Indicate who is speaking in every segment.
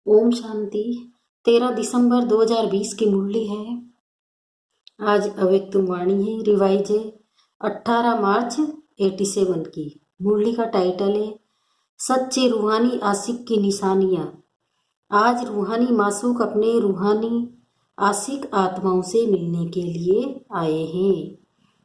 Speaker 1: ओम शांति। 13 दिसंबर 2020 की मुरली है। आज अव्यक्त वाणी है, रिवाइज है 18 मार्च 87 की। मुरली का टाइटल है सच्चे रूहानी आशिक की निशानियाँ। आज रूहानी मासूक अपने रूहानी आशिक आत्माओं से मिलने के लिए आए हैं।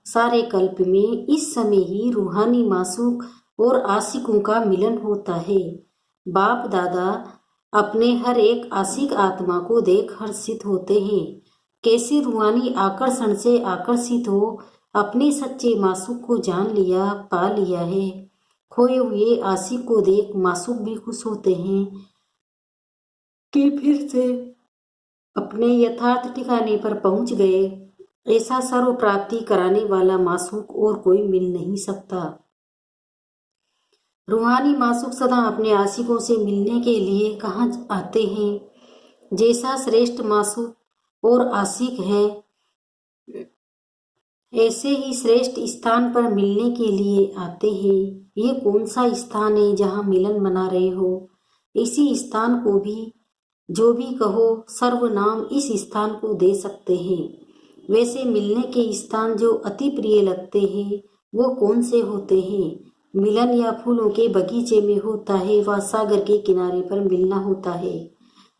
Speaker 1: सारे कल्प में इस समय ही रूहानी मासूक और आशिकों का मिलन होता है। बाप दादा अपने हर एक आशिक आत्मा को देख हर्षित होते हैं। कैसे रूहानी आकर्षण से आकर्षित हो अपने सच्चे मासूक को जान लिया, पा लिया है। खोए हुए आशिक को देख मासूक भी खुश होते हैं कि फिर से अपने यथार्थ ठिकाने पर पहुंच गए। ऐसा सर्व प्राप्ति कराने वाला मासूक और कोई मिल नहीं सकता। रूहानी मासूक सदा अपने आशिकों से मिलने के लिए कहाँ आते हैं। जैसा श्रेष्ठ मासूक और आशिक है, ऐसे ही श्रेष्ठ स्थान पर मिलने के लिए आते हैं। ये कौन सा स्थान है जहाँ मिलन मना रहे हो? इसी स्थान को भी जो भी कहो सर्वनाम इस स्थान को दे सकते हैं। वैसे मिलने के स्थान जो अति प्रिय लगते हैं वो कौन से होते हैं? मिलन या फूलों के बगीचे में होता है व सागर के किनारे पर मिलना होता है,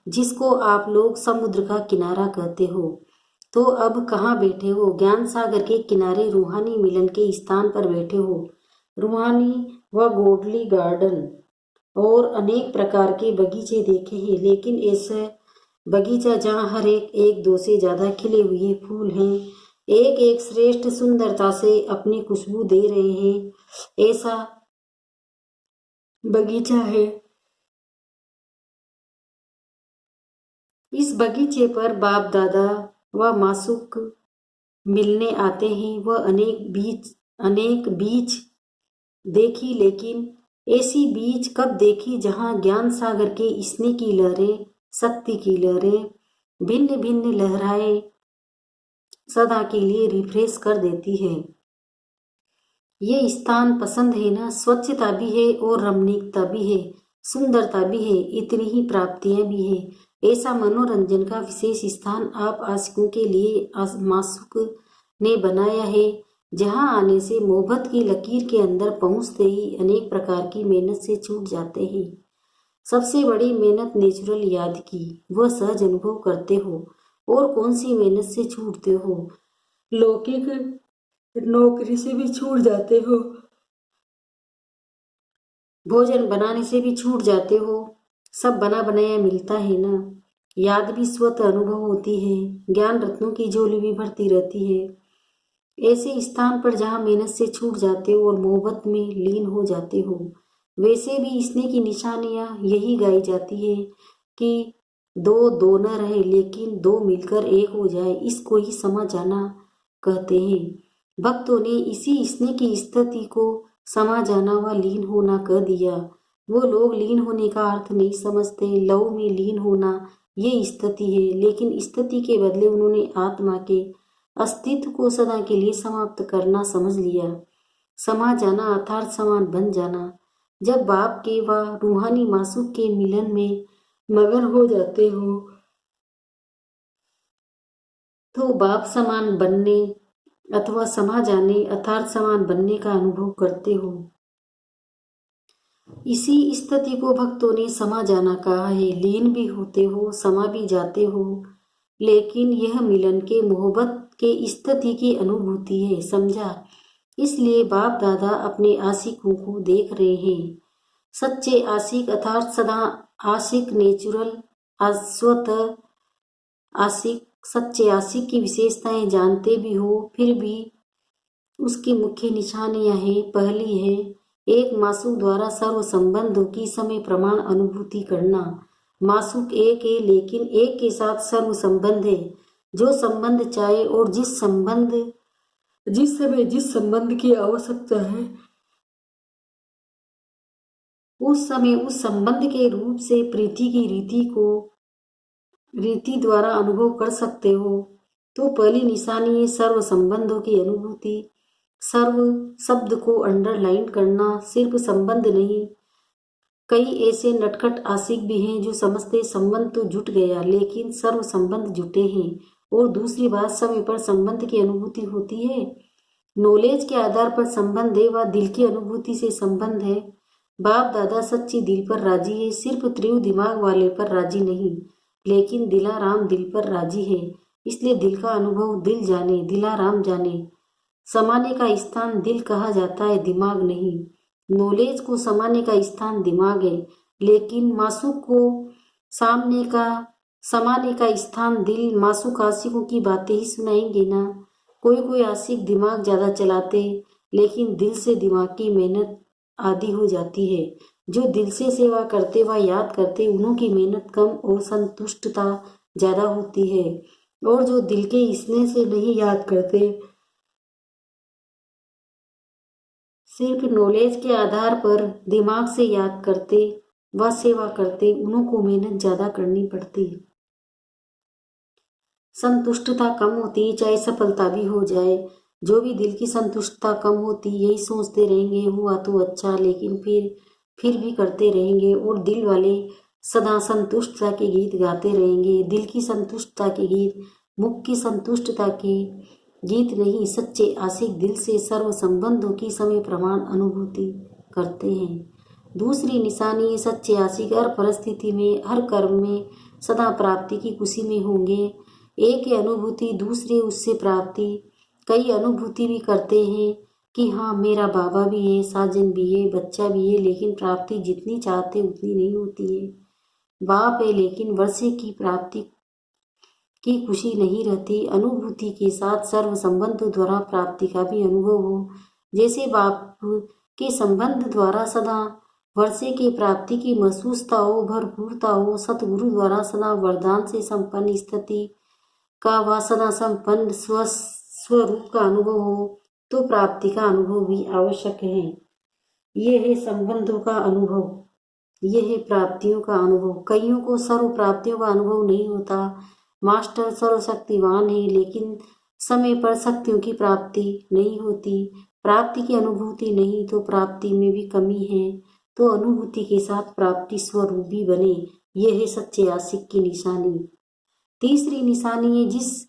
Speaker 1: जिसको आप लोग समुद्र का किनारा कहते हो। तो अब कहाँ बैठे हो? ज्ञान सागर के किनारे रूहानी मिलन के स्थान पर बैठे हो। रूहानी व गोडली गार्डन और अनेक प्रकार के बगीचे देखे हैं, लेकिन ऐसा बगीचा जहाँ हर एक एक दो से ज्यादा खिले हुए फूल हैं, एक एक श्रेष्ठ सुंदरता से अपनी खुशबू दे रहे हैं, ऐसा बगीचा है। इस बगीचे पर बाप दादा व मासूक मिलने आते हैं। वह अनेक बीज देखी, लेकिन ऐसी बीज कब देखी जहाँ ज्ञान सागर के स्नेह की लहरें, शक्ति की लहरें भिन्न भिन्न लहराएं सदा के लिए रिफ्रेश कर देती है। ये स्थान पसंद है ना? स्वच्छता भी है और रमणीकता भी है, सुंदरता भी है, इतनी ही प्राप्तियां भी है। ऐसा मनोरंजन का विशेष स्थान आप आशिकों के लिए मासूक ने बनाया है, जहां आने से मोहब्बत की लकीर के अंदर पहुंचते ही अनेक प्रकार की मेहनत से छूट जाते हैं। सबसे बड़ी मेहनत नेचुरल याद की, वह सहज अनुभव करते हो। और कौन सी मेहनत से छूटते हो? लौकिक नौकरी से भी छूट जाते हो, भोजन बनाने से भी छूट जाते हो। सब बना बनाया मिलता है ना। याद भी स्वतः अनुभव होती है, ज्ञान रत्नों की झोली भी भरती रहती है। ऐसे स्थान पर जहाँ मेहनत से छूट जाते हो और मोहब्बत में लीन हो जाते हो। वैसे भी स्नेह की निशानियां यही गाई जाती है कि दो दो न रहे, लेकिन दो मिलकर एक हो जाए, इसको ही समा जाना कहते हैं। भक्तों ने इसी स्नेह की स्थिति को समा जाना व लीन होना कह दिया। वो लोग लीन होने का अर्थ नहीं समझते। लव में लीन होना ये स्थिति है, लेकिन स्थिति के बदले उन्होंने आत्मा के अस्तित्व को सदा के लिए समाप्त करना समझ लिया। समा जाना अर्थात समान बन जाना। जब बाप के व रूहानी मासूक के मिलन में मगन हो जाते हो तो बाप समान बनने अथवा समा जाने अर्थात समान बनने का अनुभव करते हो। इसी स्थिति को भक्तों ने समा जाना कहा है। लीन भी होते हो, समा भी जाते हो, लेकिन यह मिलन के मोहब्बत के स्थिति की अनुभूति है, समझा? इसलिए बाप दादा अपने आशिकों को देख रहे हैं। सच्चे आशिक अर्थात सदा आशिक, नेचुरल स्वत आशिक, सच्चे आशिक की विशेषताएं जानते भी हो, फिर भी उसकी मुख्य निशानियां हैं। पहली है एक मासूक द्वारा सर्व संबंधों की समय प्रमाण अनुभूति करना। मासूक एक है, लेकिन एक के साथ सर्व संबंध है। जो संबंध चाहे और जिस समय जिस संबंध की आवश्यकता है, उस समय उस संबंध के रूप से प्रीति की रीति द्वारा अनुभव कर सकते हो। तो पहली निशानी है सर्व संबंधों की अनुभूति। सर्व शब्द को अंडरलाइन करना, सिर्फ संबंध नहीं कई ऐसे नटखट आशिक भी हैं जो समझते संबंध तो जुट गया, लेकिन सर्व संबंध जुटे हैं। और दूसरी बात, समय पर संबंध की अनुभूति होती है। नॉलेज के आधार पर संबंध है, वह दिल की अनुभूति से संबंध है। बाप दादा सच्ची दिल पर राजी है, सिर्फ त्रिव दिमाग वाले पर राजी नहीं, लेकिन दिलाराम दिल पर राजी है। इसलिए दिल का अनुभव दिल जाने, दिलाराम जाने। समाने का स्थान दिल कहा जाता है, दिमाग नहीं। नॉलेज को समाने का स्थान दिमाग है, लेकिन मासूक को समाने का स्थान दिल। मासूक आशिकों की बातें ही सुनाएंगे ना। कोई आशिक दिमाग ज्यादा चलाते, लेकिन दिल से दिमाग की मेहनत आधी हो जाती है। जो दिल से सेवा करते व याद करते, उन्हों की मेहनत कम और संतुष्टता ज्यादा होती है। और जो दिल के स्नेह से नहीं याद करते, सिर्फ नॉलेज के आधार पर दिमाग से याद करते व सेवा करते, उन्हों को मेहनत ज्यादा करनी पड़ती। संतुष्टता कम होती, चाहे सफलता भी हो जाए। जो भी दिल की संतुष्टता कम होती, यही सोचते रहेंगे हुआ तो अच्छा, लेकिन फिर भी करते रहेंगे। और दिल वाले सदा संतुष्टता के गीत गाते रहेंगे। दिल की संतुष्टता के गीत, मुख की संतुष्टता के गीत नहीं। सच्चे आशिक दिल से सर्व संबंधों की समय प्रमाण अनुभूति करते हैं। दूसरी निशानी, सच्चे आशिक हर परिस्थिति में, हर कर्म में सदा प्राप्ति की खुशी में होंगे। एक ही अनुभूति, दूसरे उससे प्राप्ति। कई अनुभूति भी करते हैं कि हाँ मेरा बाबा भी है, साजन भी है, बच्चा भी है, लेकिन प्राप्ति जितनी चाहते उतनी नहीं होती है। बाप है, लेकिन वर्षे की प्राप्ति की खुशी नहीं रहती। अनुभूति के साथ सर्व संबंधों द्वारा प्राप्ति का भी अनुभव हो। जैसे बाप के संबंध द्वारा सदा वर्षे की प्राप्ति की महसूसता हो, भरपूरता हो। सतगुरु द्वारा सदा वरदान से संपन्न स्थिति का व सदा संपन्न स्वरूप का अनुभव हो, तो प्राप्ति का अनुभव भी आवश्यक है। यह है संबंधों का अनुभव, यह है प्राप्तियों का अनुभव। कईयों को सर्व प्राप्तियों का अनुभव नहीं होता। मास्टर सर्वशक्तिवान है, लेकिन समय पर शक्तियों की प्राप्ति नहीं होती। प्राप्ति की अनुभूति नहीं, तो प्राप्ति में भी कमी है। तो अनुभूति के साथ प्राप्ति स्वरूप भी बने, यह है सच्चे आशिक की निशानी। तीसरी निशानी है, जिस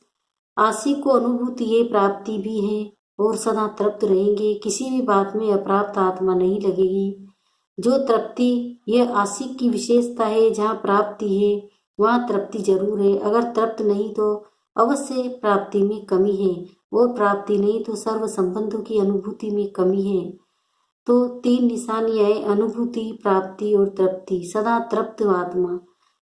Speaker 1: आशिक को अनुभूति है, प्राप्ति भी है और सदा तृप्त रहेंगे। किसी भी बात में अप्राप्त आत्मा नहीं लगेगी। जो तृप्ति, यह आशिक की विशेषता है। जहाँ प्राप्ति है वहाँ तृप्ति जरूर है। अगर तृप्त नहीं तो अवश्य प्राप्ति में कमी है, और प्राप्ति नहीं तो सर्व संबंधों की अनुभूति में कमी है। तो तीन निशानियां है, अनुभूति, प्राप्ति और तृप्ति। सदा तृप्त आत्मा,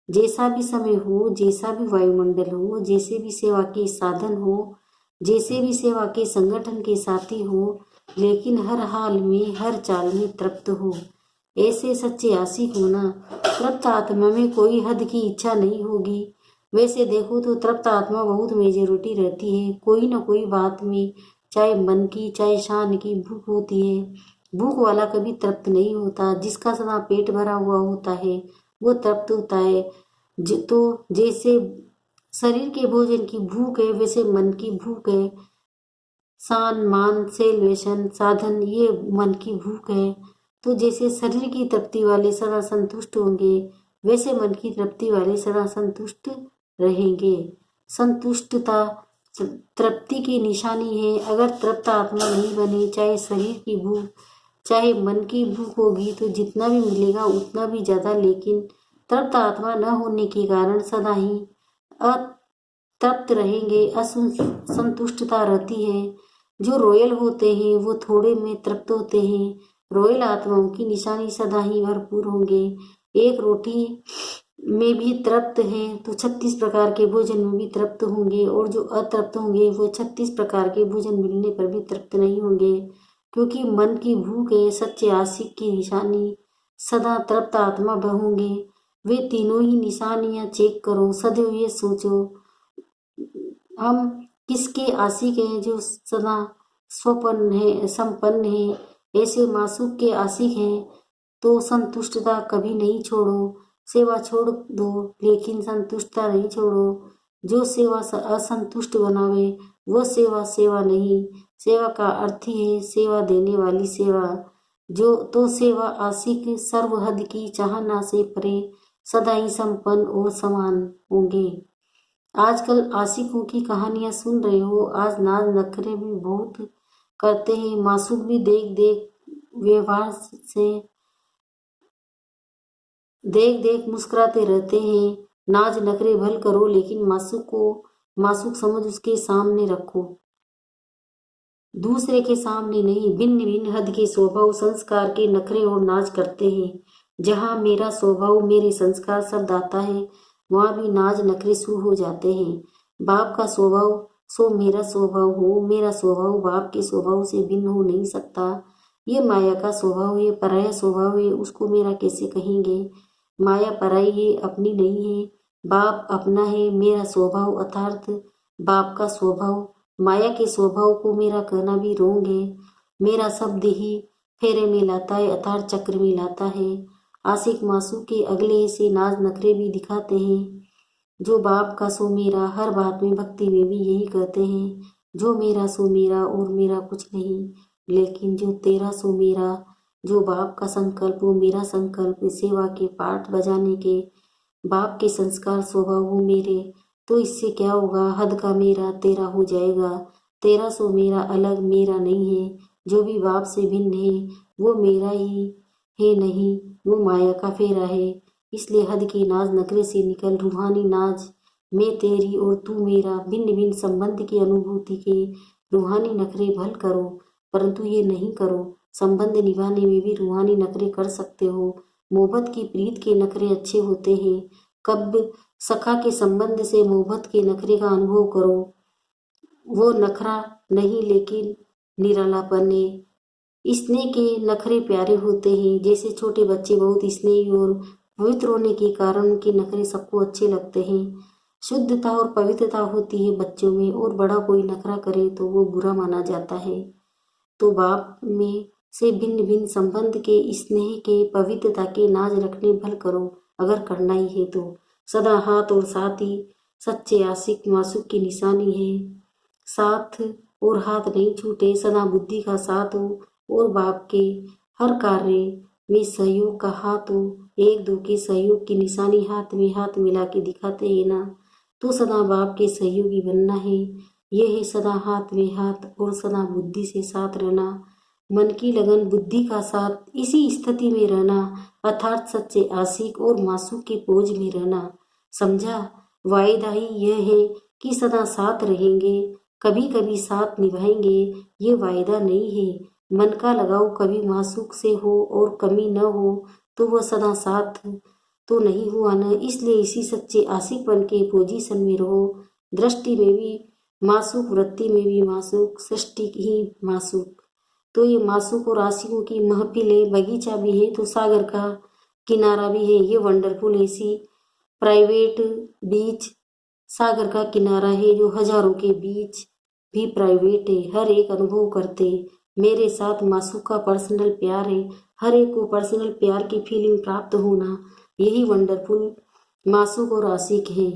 Speaker 1: जैसा भी समय हो, जैसा भी वायुमंडल हो, जैसे भी सेवा के साधन हो, जैसे भी सेवा के संगठन के साथी हो, लेकिन हर हाल में, हर चाल में तृप्त हो। ऐसे सच्चे आशिक होना। तृप्त आत्मा में कोई हद की इच्छा नहीं होगी। वैसे देखो तो तृप्त आत्मा बहुत मेजोरिटी रहती है। कोई न कोई बात में, चाहे मन की चाहे शान की भूख होती है। भूख वाला कभी तृप्त नहीं होता। जिसका सदा पेट भरा हुआ होता है वो तृप्त होता है। तो जैसे शरीर के भोजन की भूख है, वैसे मन की भूख है। शान, मान, सेल्वेशन, साधन, ये मन की भूख है। तो जैसे शरीर की तृप्ति वाले सदा संतुष्ट होंगे, वैसे मन की तृप्ति वाले सदा संतुष्ट रहेंगे। संतुष्टता तृप्ति की निशानी है। अगर तृप्त आत्मा नहीं बने, चाहे शरीर की भूख चाहे मन की भूख होगी, तो जितना भी मिलेगा उतना भी ज्यादा, लेकिन तृप्त आत्मा न होने के कारण सदा ही अतृप्त रहेंगे। असंतुष्टता रहती है। जो रॉयल होते हैं वो थोड़े में तृप्त होते हैं। रॉयल आत्माओं की निशानी सदा ही भरपूर होंगे। एक रोटी में भी तृप्त हैं तो 36 प्रकार के भोजन में भी तृप्त होंगे, और जो अतृप्त होंगे वो 36 प्रकार के भोजन मिलने पर भी तृप्त नहीं होंगे, क्योंकि मन की भूख है। सच्चे आशिक की निशानी सदा तृप्त आत्मा होंगे। वे तीनों ही निशानियां चेक करो। सदैव ये सोचो, हम किसके आशिक हैं? जो सदा स्वपन्न है, संपन्न है। ऐसे मासूक के आशिक हैं तो संतुष्टता कभी नहीं छोड़ो। सेवा छोड़ दो, लेकिन संतुष्टता नहीं छोड़ो। जो सेवा असंतुष्ट बनावे वो सेवा नहीं। सेवा का अर्थ ही है सेवा देने वाली सेवा। जो तो सेवा आशिक सर्वहद की चाहना से परे सदा ही संपन्न और समान होंगे। आजकल आशिकों की कहानियां सुन रहे हो। आज नाज नखरे भी बहुत करते हैं, मासूक भी देख देख मुस्कुराते रहते हैं। नाज नखरे भल करो, लेकिन मासूक को मासूक समझ उसके सामने रखो, दूसरे के सामने नहीं। भिन्न भिन्न हद के स्वभाव संस्कार के नखरे और नाज करते हैं। जहाँ मेरा स्वभाव मेरे संस्कार शब्द आता है, वहाँ भी नाज नखरे शुरू हो जाते हैं। बाप का स्वभाव सो मेरा स्वभाव हो, मेरा स्वभाव बाप के स्वभाव से भिन्न हो नहीं सकता। ये माया का स्वभाव है, पराया स्वभाव है, उसको मेरा कैसे कहेंगे। माया पराई है, अपनी नहीं है। बाप अपना है, मेरा स्वभाव अर्थात बाप का स्वभाव। माया के स्वभाव को मेरा कहना भी रोंग है। मेरा शब्द ही फेरे में लाता है, अर्थात चक्र में लाता है। आशिक मासूक के अगले से नाज नखरे भी दिखाते हैं। जो बाप का सो मेरा, हर बात में भक्ति में भी यही कहते हैं, जो मेरा सो मेरा और मेरा कुछ नहीं। लेकिन जो तेरा सो मेरा, जो बाप का संकल्प वो मेरा संकल्प, सेवा के पाठ बजाने के बाप के संस्कार स्वभाव हो मेरे, तो इससे क्या होगा। हद का मेरा तेरा हो जाएगा। तेरा सो मेरा अलग मेरा नहीं है। जो भी बाप से भिन्न है वो मेरा ही है नहीं, वो माया का फेरा है। इसलिए हद के नाज नखरे से निकल रूहानी नाज, मैं तेरी और तू मेरा, भिन्न भिन्न संबंध की अनुभूति के रूहानी नखरे भल करो। परंतु ये नहीं करो। संबंध निभाने में भी रूहानी नखरे कर सकते हो। मोहब्बत की प्रीत के नखरे अच्छे होते हैं। कब सखा के संबंध से मोहब्बत के नखरे का अनुभव करो। वो नखरा नहीं, लेकिन निरालापन है। स्नेह के नखरे प्यारे होते हैं। जैसे छोटे बच्चे बहुत स्नेही और पवित्र होने के कारण उनके नखरे सबको अच्छे लगते हैं। शुद्धता और पवित्रता होती है बच्चों में, और बड़ा कोई नखरा करे तो वो बुरा माना जाता है। तो बाप में से भिन्न भिन्न संबंध के, स्नेह के, पवित्रता के नाज रखने भल करो, अगर करना ही है तो। सदा हाथ और साथ ही सच्चे आशिक मासूक की निशानी है। साथ और हाथ नहीं छूटे, सदा बुद्धि का साथ हो और बाप के हर कार्य में सहयोग का हाथ हो। एक दो के सहयोग की निशानी हाथ में हाथ मिला के दिखाते हैं ना, तो सदा बाप के सहयोगी बनना है। यह है सदा हाथ में हाथ और सदा बुद्धि से साथ रहना। मन की लगन बुद्धि का साथ, इसी स्थिति में रहना, अर्थात सच्चे आशिक और मासूक के पोज में रहना। समझा। वायदा ही यह है कि सदा साथ रहेंगे, कभी कभी साथ निभाएंगे, ये वायदा नहीं है। मन का लगाव कभी मासूक से हो और कमी न हो तो वह सदा साथ तो नहीं हुआ न। इसलिए इसी सच्चे आशिक बन के पोजीशन में रहो। दृष्टि में भी मासूक, वृत्ति में भी मासूक, सृष्टि ही मासूक। तो ये मासूक और आशिकों की महफिल है। बगीचा भी है तो सागर का किनारा भी है। ये वंडरफुल ऐसी प्राइवेट बीच सागर का किनारा है, जो हजारों के बीच भी प्राइवेट है। हर एक अनुभव करते मेरे साथ मासूक का पर्सनल प्यार है। हर एक को पर्सनल प्यार की फीलिंग प्राप्त होना, यही वंडरफुल मासूक और आशिक है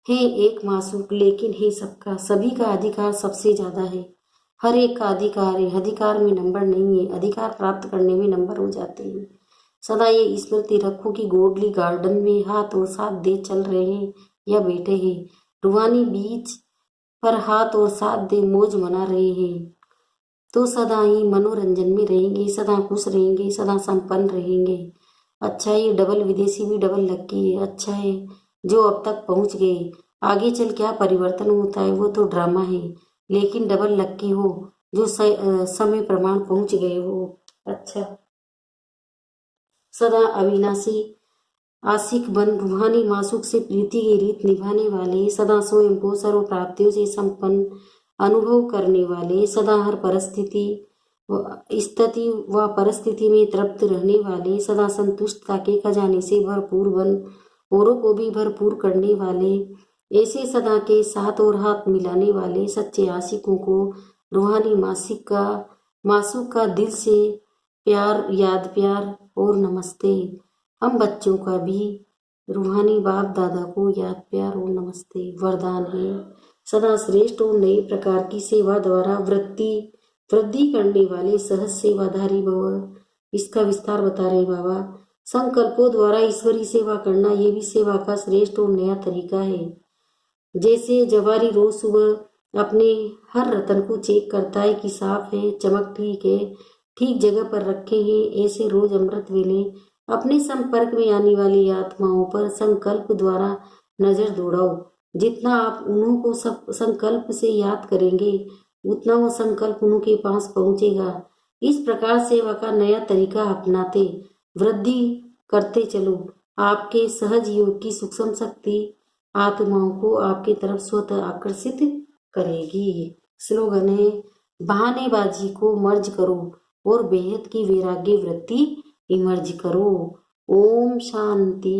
Speaker 1: एक मासूक, लेकिन है सबका, सभी का अधिकार सबसे ज्यादा है। हर एक का अधिकार है। अधिकार में नंबर नहीं है, अधिकार प्राप्त करने में नंबर हो जाते हैं। सदा ये स्मृति रखो कि गोडली गार्डन में हाथ और साथ दे चल रहे हैं या बैठे हैं। रूहानी बीच पर हाथ और साथ दे मौज मना रहे हैं, तो सदा ही मनोरंजन में रहेंगे, सदा खुश रहेंगे, सदा संपन्न रहेंगे। अच्छा, ये डबल विदेशी भी डबल लक्की है। अच्छा है जो अब तक पहुंच गए। आगे चल क्या परिवर्तन होता है वो तो ड्रामा है, लेकिन डबल लक्की हो जो समय प्रमाण पहुंच गए हो। अच्छा, सदा अविनाशी आशिक बन रूहानी मासूक से प्रीति की रीत निभाने वाले, सदा स्वयं को सर्व प्राप्तियों से संपन्न अनुभव करने वाले, सदा हर परिस्थिति स्थिति व परिस्थिति में तृप्त रहने वाले, सदा संतुष्टता के खजाने से भरपूर बन औरों को भी भरपूर करने वाले, ऐसे सदा के साथ और हाथ मिलाने वाले सच्चे आशिकों को रूहानी मासूक का दिल से प्यार, याद, प्यार और नमस्ते। हम बच्चों का भी रूहानी बाप दादा को याद, प्यार और नमस्ते। वरदान है सदा श्रेष्ठ और नए प्रकार की सेवा द्वारा वृत्ति वृद्धि करने वाले सहज सेवाधारी भव। इसका विस्तार बता रहे बाबा। संकल्पों द्वारा ईश्वरी सेवा करना ये भी सेवा का श्रेष्ठ और नया तरीका है। जैसे जवारी रोज सुबह अपने हर रतन को चेक करता है कि साफ है, चमक ठीक है, ठीक जगह पर रखे हैं, ऐसे रोज अमृत वेले अपने संपर्क में आने वाली आत्माओं पर संकल्प द्वारा नजर दौड़ाओ। जितना आप उन्हों को सब संकल्प से याद करेंगे उतना वो संकल्प उनके पास पहुंचेगा। इस प्रकार सेवा का नया तरीका अपनाते वृद्धि करते चलो। आपके सहज योग की सूक्ष्म शक्ति आत्माओं को आपकी तरफ स्वतः आकर्षित करेगी। स्लोगन है, बहानेबाजी को मर्ज करो और बेहद की वैराग्य वृत्ति इमर्ज करो। ओम शांति।